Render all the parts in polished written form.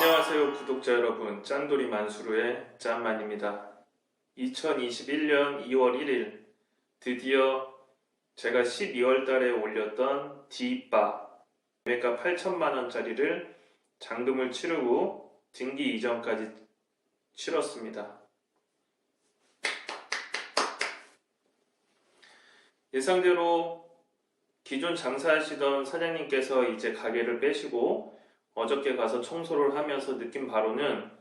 안녕하세요 구독자 여러분, 짠돌이 만수르의 짠만입니다. 2021년 2월 1일 드디어 제가 12월 달에 올렸던 D바 매가 8천만원짜리를 잔금을 치르고 등기 이전까지 치렀습니다. 예상대로 기존 장사하시던 사장님께서 이제 가게를 빼시고 어저께 가서 청소를 하면서 느낀 바로는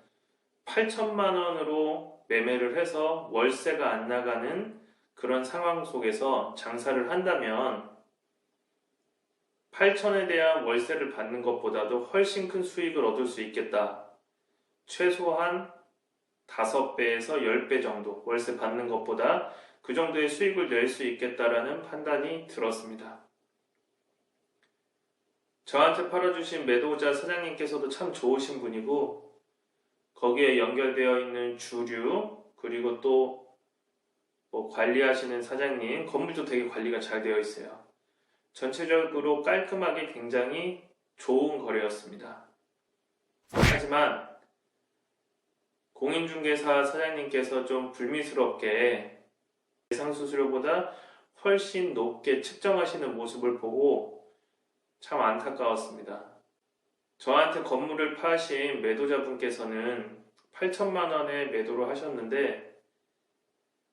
8천만원으로 매매를 해서 월세가 안 나가는 그런 상황 속에서 장사를 한다면 8천에 대한 월세를 받는 것보다도 훨씬 큰 수익을 얻을 수 있겠다. 최소한 5배에서 10배 정도 월세 받는 것보다 그 정도의 수익을 낼 수 있겠다라는 판단이 들었습니다. 저한테 팔아주신 매도자 사장님께서도 참 좋으신 분이고 거기에 연결되어 있는 주류 그리고 또 뭐 관리하시는 사장님 건물도 되게 관리가 잘 되어 있어요. 전체적으로 깔끔하게 굉장히 좋은 거래였습니다. 하지만 공인중개사 사장님께서 좀 불미스럽게 예상 수수료보다 훨씬 높게 측정하시는 모습을 보고 참 안타까웠습니다. 저한테 건물을 파신 매도자분께서는 8천만원에 매도를 하셨는데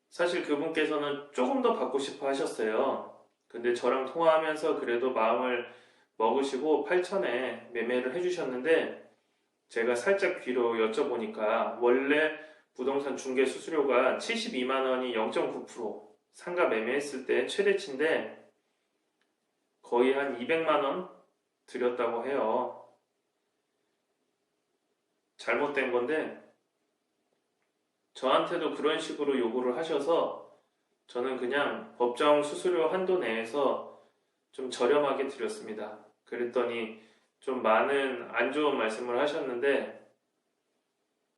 사실 그분께서는 조금 더 받고 싶어 하셨어요. 근데 저랑 통화하면서 그래도 마음을 먹으시고 8천에 매매를 해주셨는데 제가 살짝 귀로 여쭤보니까 원래 부동산 중개 수수료가 72만원이 0.9% 상가 매매했을 때 최대치인데 거의 한 200만원 드렸다고 해요. 잘못된 건데 저한테도 그런 식으로 요구를 하셔서 저는 그냥 법정 수수료 한도 내에서 좀 저렴하게 드렸습니다. 그랬더니 좀 많은 안 좋은 말씀을 하셨는데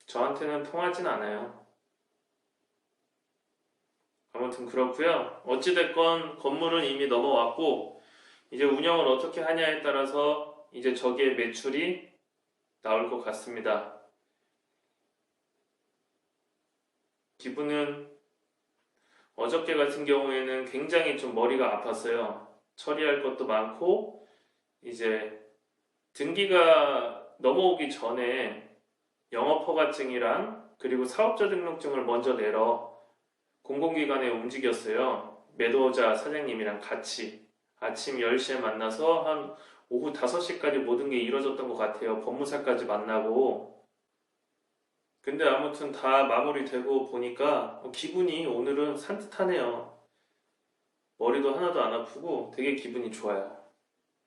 저한테는 통하진 않아요. 아무튼 그렇고요. 어찌됐건 건물은 이미 넘어왔고 이제 운영을 어떻게 하냐에 따라서 이제 저기에 매출이 나올 것 같습니다. 기분은 어저께 같은 경우에는 굉장히 좀 머리가 아팠어요. 처리할 것도 많고 이제 등기가 넘어오기 전에 영업허가증이랑 그리고 사업자 등록증을 먼저 내러 공공기관에 움직였어요. 매도자 사장님이랑 같이 아침 10시에 만나서 한 오후 5시까지 모든 게 이루어졌던 것 같아요. 법무사까지 만나고. 근데 아무튼 다 마무리되고 보니까 기분이 오늘은 산뜻하네요. 머리도 하나도 안 아프고 되게 기분이 좋아요.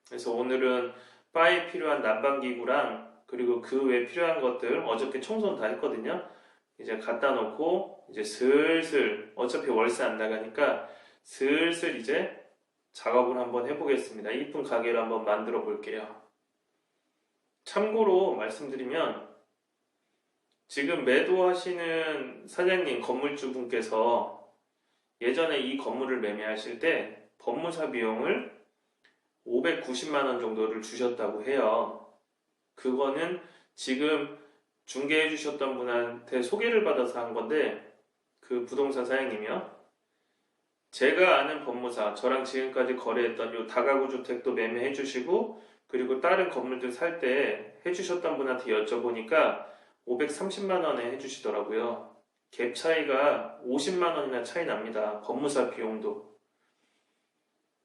그래서 오늘은 바에 필요한 난방기구랑 그리고 그 외에 필요한 것들 어저께 청소는 다 했거든요. 이제 갖다 놓고 이제 슬슬 어차피 월세 안 나가니까 슬슬 이제 작업을 한번 해보겠습니다. 이쁜 가게를 한번 만들어 볼게요. 참고로 말씀드리면 지금 매도하시는 사장님 건물주분께서 예전에 이 건물을 매매하실 때 법무사 비용을 590만원 정도를 주셨다고 해요. 그거는 지금 중개해 주셨던 분한테 소개를 받아서 한 건데 그 부동산 사장님이요. 제가 아는 법무사, 저랑 지금까지 거래했던 요 다가구 주택도 매매해 주시고 그리고 다른 건물들 살 때 해주셨던 분한테 여쭤보니까 530만원에 해주시더라고요. 갭 차이가 50만원이나 차이 납니다. 법무사 비용도.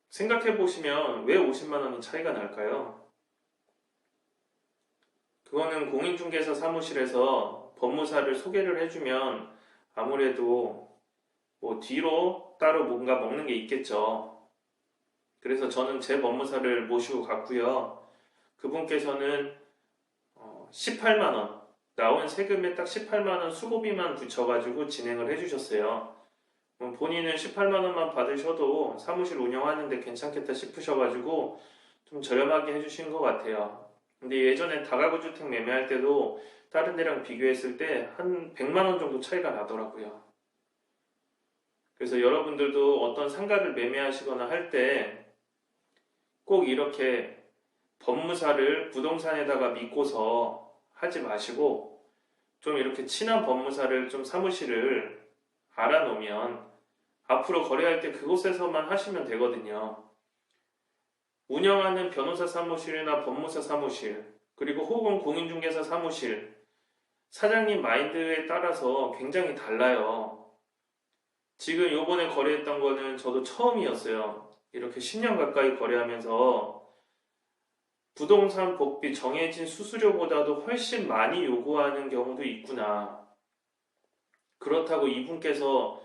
생각해보시면 왜 50만원이 차이가 날까요? 그거는 공인중개사 사무실에서 법무사를 소개를 해주면 아무래도 뭐 뒤로 따로 뭔가 먹는 게 있겠죠. 그래서 저는 제 법무사를 모시고 갔고요. 그분께서는 18만원 나온 세금에 딱 18만원 수고비만 붙여가지고 진행을 해주셨어요. 본인은 18만원만 받으셔도 사무실 운영하는데 괜찮겠다 싶으셔가지고 좀 저렴하게 해주신 것 같아요. 근데 예전에 다가구 주택 매매할 때도 다른 데랑 비교했을 때 한 100만원 정도 차이가 나더라고요. 그래서 여러분들도 어떤 상가를 매매하시거나 할 때 꼭 이렇게 법무사를 부동산에다가 믿고서 하지 마시고 좀 이렇게 친한 법무사를 좀 사무실을 알아놓으면 앞으로 거래할 때 그곳에서만 하시면 되거든요. 운영하는 변호사 사무실이나 법무사 사무실, 그리고 혹은 공인중개사 사무실, 사장님 마인드에 따라서 굉장히 달라요. 지금 요번에 거래했던 거는 저도 처음이었어요. 이렇게 10년 가까이 거래하면서 부동산 복비 정해진 수수료보다도 훨씬 많이 요구하는 경우도 있구나. 그렇다고 이분께서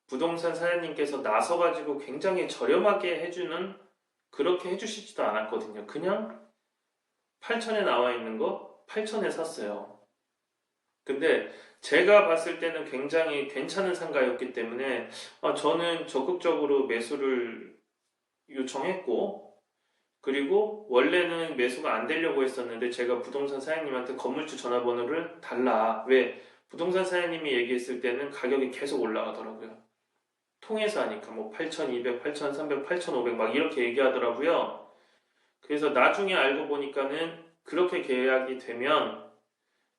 부동산 사장님께서 나서가지고 굉장히 저렴하게 해주는 그렇게 해주시지도 않았거든요. 그냥 8천에 나와 있는 거 8천에 샀어요. 근데 제가 봤을 때는 굉장히 괜찮은 상가였기 때문에 저는 적극적으로 매수를 요청했고, 그리고 원래는 매수가 안 되려고 했었는데 제가 부동산 사장님한테 건물주 전화번호를 달라. 왜? 부동산 사장님이 얘기했을 때는 가격이 계속 올라가더라고요. 통해서 하니까 뭐 8,200, 8,300, 8,500 막 이렇게 얘기하더라고요. 그래서 나중에 알고 보니까는 그렇게 계약이 되면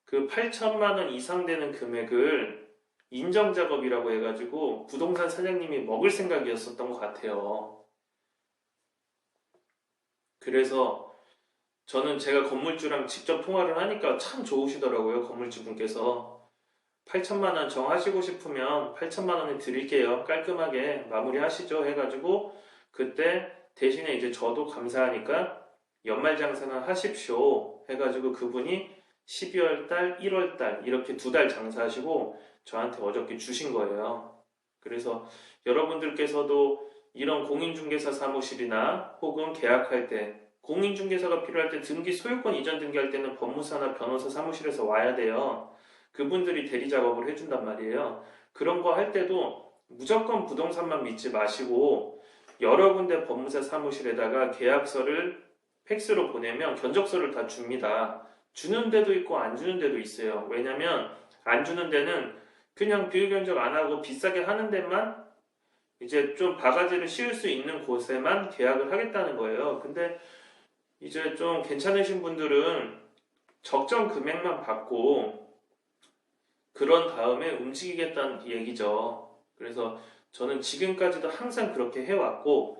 그 8천만 원 이상 되는 금액을 인정작업이라고 해가지고 부동산 사장님이 먹을 생각이었었던 것 같아요. 그래서 저는 제가 건물주랑 직접 통화를 하니까 참 좋으시더라고요. 건물주분께서 8천만 원 정하시고 싶으면 8천만 원에 드릴게요. 깔끔하게 마무리하시죠 해가지고 그때 대신에 이제 저도 감사하니까 연말장사는 하십시오 해가지고 그분이 12월 달, 1월 달 이렇게 2달 장사하시고 저한테 어저께 주신 거예요. 그래서 여러분들께서도 이런 공인중개사 사무실이나 혹은 계약할 때 공인중개사가 필요할 때 등기 소유권 이전 등기할 때는 법무사나 변호사 사무실에서 와야 돼요. 그분들이 대리 작업을 해준단 말이에요. 그런 거 할 때도 무조건 부동산만 믿지 마시고 여러 군데 법무사 사무실에다가 계약서를 팩스로 보내면 견적서를 다 줍니다. 주는 데도 있고 안 주는 데도 있어요. 왜냐면 안 주는 데는 그냥 비율 견적 안 하고 비싸게 하는 데만 이제 좀 바가지를 씌울 수 있는 곳에만 계약을 하겠다는 거예요. 근데 이제 좀 괜찮으신 분들은 적정 금액만 받고 그런 다음에 움직이겠다는 얘기죠. 그래서 저는 지금까지도 항상 그렇게 해왔고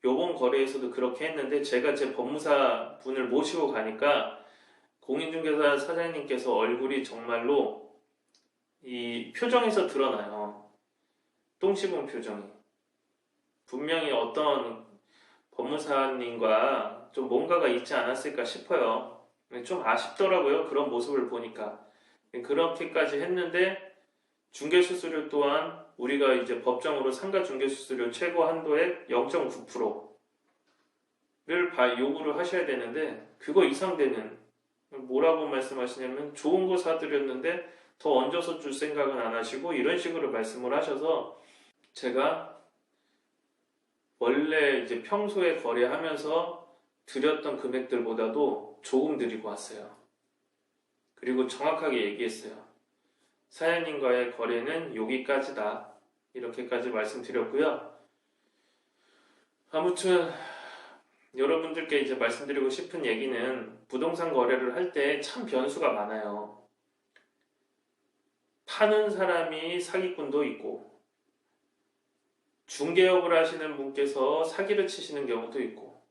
요번 거래에서도 그렇게 했는데 제가 제 법무사 분을 모시고 가니까 공인중개사 사장님께서 얼굴이 정말로 이 표정에서 드러나요. 똥 씹은 표정이. 분명히 어떤 법무사님과 좀 뭔가가 있지 않았을까 싶어요. 좀 아쉽더라고요. 그런 모습을 보니까. 그렇게까지 했는데 중개수수료 또한 우리가 이제 법정으로 상가 중개수수료 최고 한도액 0.9%를 요구를 하셔야 되는데 그거 이상 되는 뭐라고 말씀하시냐면 좋은 거 사드렸는데 더 얹어서 줄 생각은 안 하시고 이런 식으로 말씀을 하셔서 제가 원래 이제 평소에 거래하면서 드렸던 금액들보다도 조금 드리고 왔어요. 그리고 정확하게 얘기했어요. 사장님과의 거래는 여기까지다. 이렇게까지 말씀드렸고요. 아무튼 여러분들께 이제 말씀드리고 싶은 얘기는 부동산 거래를 할 때 참 변수가 많아요. 파는 사람이 사기꾼도 있고 중개업을 하시는 분께서 사기를 치시는 경우도 있고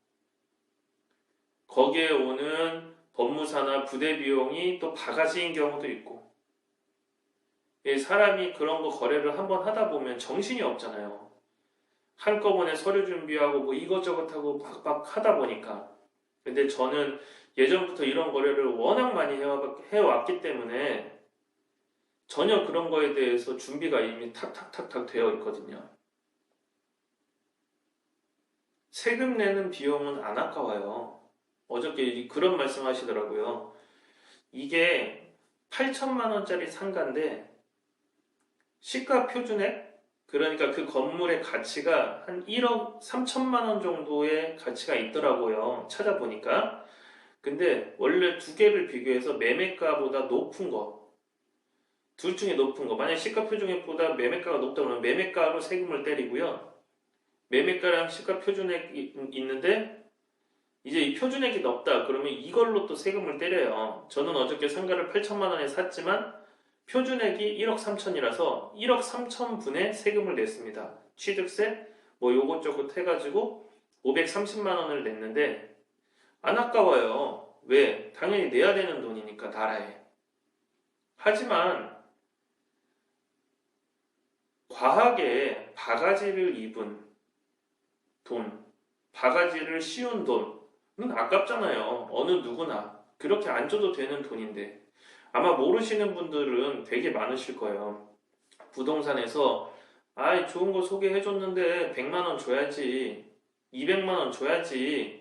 거기에 오는 법무사나 부대 비용이 또 바가지인 경우도 있고 사람이 그런 거 거래를 한번 하다 보면 정신이 없잖아요. 한꺼번에 서류 준비하고 뭐 이것저것 하고 막 하다 보니까. 근데 저는 예전부터 이런 거래를 워낙 많이 해왔기 때문에 전혀 그런 거에 대해서 준비가 이미 탁탁탁탁 되어 있거든요. 세금 내는 비용은 안 아까워요. 어저께 그런 말씀 하시더라고요. 이게 8천만 원짜리 상가인데 시가 표준액? 그러니까 그 건물의 가치가 한 1억 3천만 원 정도의 가치가 있더라고요. 찾아보니까. 근데 원래 두 개를 비교해서 매매가보다 높은 거, 둘 중에 높은 거, 만약 시가 표준액보다 매매가가 높다 그러면 매매가로 세금을 때리고요. 매매가랑 시가 표준액이 있는데 이제 이 표준액이 높다 그러면 이걸로 또 세금을 때려요. 저는 어저께 상가를 8천만 원에 샀지만 표준액이 1억 3천이라서 1억 3천 분의 세금을 냈습니다. 취득세 뭐 요것저것 해가지고 530만 원을 냈는데 안 아까워요. 왜? 당연히 내야 되는 돈이니까 나라에. 하지만 과하게 바가지를 입은 돈, 바가지를 씌운 돈은 아깝잖아요. 어느 누구나. 그렇게 안 줘도 되는 돈인데. 아마 모르시는 분들은 되게 많으실 거예요. 부동산에서, 아이, 좋은 거 소개해줬는데 100만 원 줘야지. 200만 원 줘야지.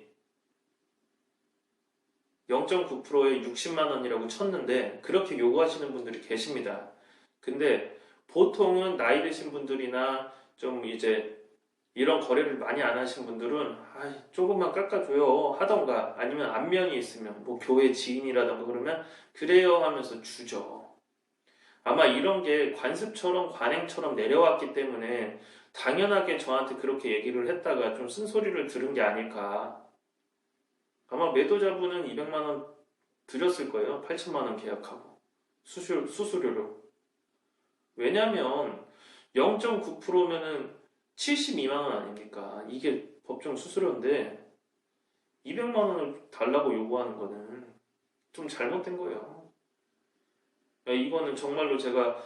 0.9%에 60만 원이라고 쳤는데, 그렇게 요구하시는 분들이 계십니다. 근데 보통은 나이 드신 분들이나 좀 이제 이런 거래를 많이 안 하신 분들은 조금만 깎아줘요 하던가 아니면 안면이 있으면 뭐 교회 지인이라던가 그러면 그래요 하면서 주죠. 아마 이런 게 관습처럼 관행처럼 내려왔기 때문에 당연하게 저한테 그렇게 얘기를 했다가 좀 쓴소리를 들은 게 아닐까. 아마 매도자분은 200만 원 드렸을 거예요. 8천만 원 계약하고 수수료로. 왜냐면 0.9%면은 72만 원 아닙니까? 이게 법정 수수료인데 200만 원을 달라고 요구하는 거는 좀 잘못된 거예요. 이거는 정말로 제가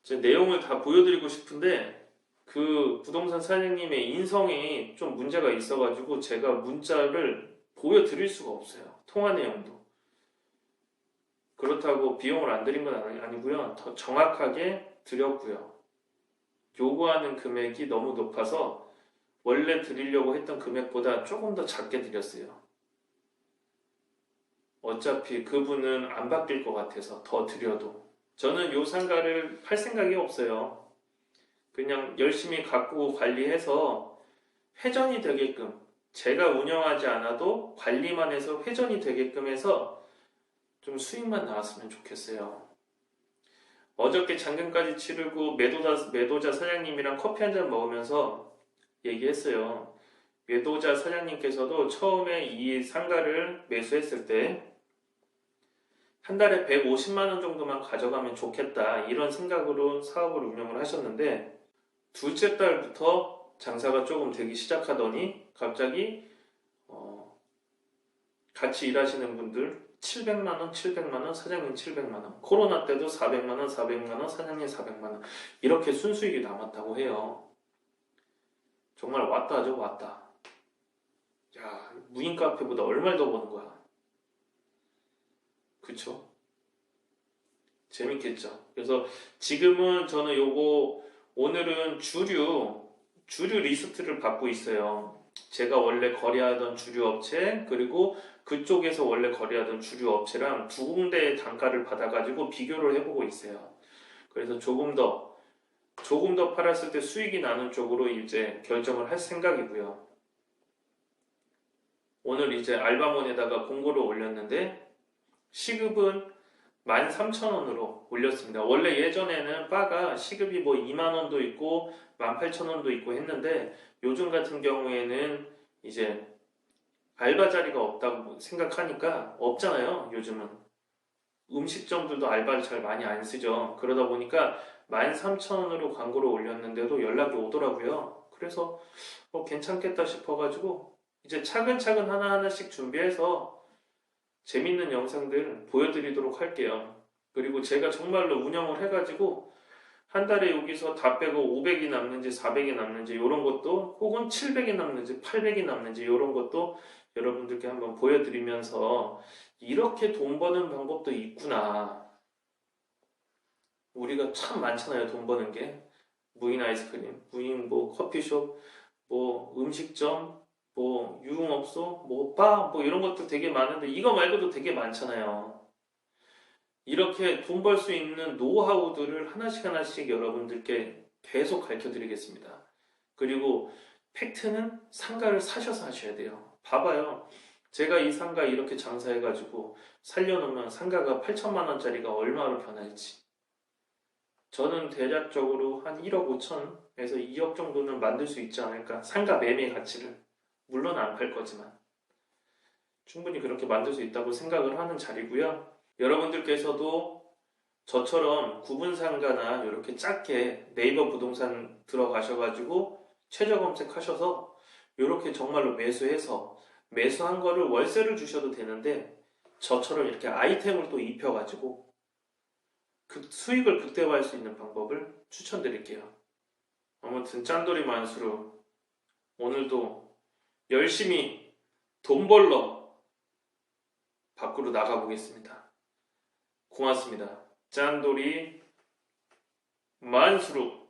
제 내용을 다 보여드리고 싶은데 그 부동산 사장님의 인성이 좀 문제가 있어가지고 제가 문자를 보여드릴 수가 없어요. 통화 내용도. 그렇다고 비용을 안 드린 건 아니고요. 더 정확하게 드렸고요. 요구하는 금액이 너무 높아서 원래 드리려고 했던 금액보다 조금 더 작게 드렸어요. 어차피 그분은 안 바뀔 것 같아서 더 드려도. 저는 요 상가를 팔 생각이 없어요. 그냥 열심히 갖고 관리해서 회전이 되게끔 제가 운영하지 않아도 관리만 해서 회전이 되게끔 해서 좀 수익만 나왔으면 좋겠어요. 어저께 잔금까지 치르고 매도자 사장님이랑 커피 한 잔 먹으면서 얘기했어요. 매도자 사장님께서도 처음에 이 상가를 매수했을 때 한 달에 150만 원 정도만 가져가면 좋겠다 이런 생각으로 사업을 운영을 하셨는데 둘째 달부터 장사가 조금 되기 시작하더니 갑자기 같이 일하시는 분들 700만 원, 700만 원, 사장님 700만 원, 코로나 때도 400만 원, 400만 원, 사장님 400만 원 이렇게 순수익이 남았다고 해요. 정말 왔다 하죠, 왔다. 야, 무인 카페보다 얼마를 더 버는 거야? 그쵸? 재밌겠죠? 그래서 지금은 저는 오늘은 주류 리스트를 받고 있어요. 제가 원래 거래하던 주류 업체, 그리고 그쪽에서 원래 거래하던 주류 업체랑 두 군데의 단가를 받아가지고 비교를 해보고 있어요. 그래서 조금 더 팔았을 때 수익이 나는 쪽으로 이제 결정을 할 생각이고요. 오늘 이제 알바몬에다가 공고를 올렸는데 시급은 13,000원으로 올렸습니다. 원래 예전에는 바가 시급이 뭐 2만 원도 있고 18,000원도 있고 했는데 요즘 같은 경우에는 이제 알바 자리가 없다고 생각하니까 없잖아요. 요즘은 음식점들도 알바를 잘 많이 안 쓰죠. 그러다 보니까 13,000원으로 광고를 올렸는데도 연락이 오더라고요. 그래서 괜찮겠다 싶어가지고 이제 차근차근 하나하나씩 준비해서 재밌는 영상들 보여드리도록 할게요. 그리고 제가 정말로 운영을 해가지고 한 달에 여기서 다 빼고 500이 남는지 400이 남는지 이런 것도 혹은 700이 남는지 800이 남는지 이런 것도 여러분들께 한번 보여드리면서 이렇게 돈 버는 방법도 있구나. 우리가 참 많잖아요. 돈 버는 게. 무인 아이스크림, 무인 뭐 커피숍, 뭐 음식점, 뭐 유흥업소, 뭐 바, 뭐 이런 것도 되게 많은데 이거 말고도 되게 많잖아요. 이렇게 돈 벌 수 있는 노하우들을 하나씩 하나씩 여러분들께 계속 가르쳐 드리겠습니다. 그리고 팩트는 상가를 사셔서 하셔야 돼요. 봐봐요. 제가 이 상가 이렇게 장사해가지고 살려놓으면 상가가 8천만 원짜리가 얼마로 변할지. 저는 대략적으로 한 1억 5천에서 2억 정도는 만들 수 있지 않을까. 상가 매매 가치를. 물론 안 팔 거지만. 충분히 그렇게 만들 수 있다고 생각을 하는 자리고요. 여러분들께서도 저처럼 구분상가나 이렇게 작게 네이버 부동산 들어가셔가지고 최저 검색하셔서 이렇게 정말로 매수해서 매수한 거를 월세를 주셔도 되는데 저처럼 이렇게 아이템을 또 입혀가지고 수익을 극대화할 수 있는 방법을 추천드릴게요. 아무튼 짠돌이 만수로 오늘도 열심히 돈 벌러 밖으로 나가보겠습니다. 고맙습니다. 짠돌이 만수로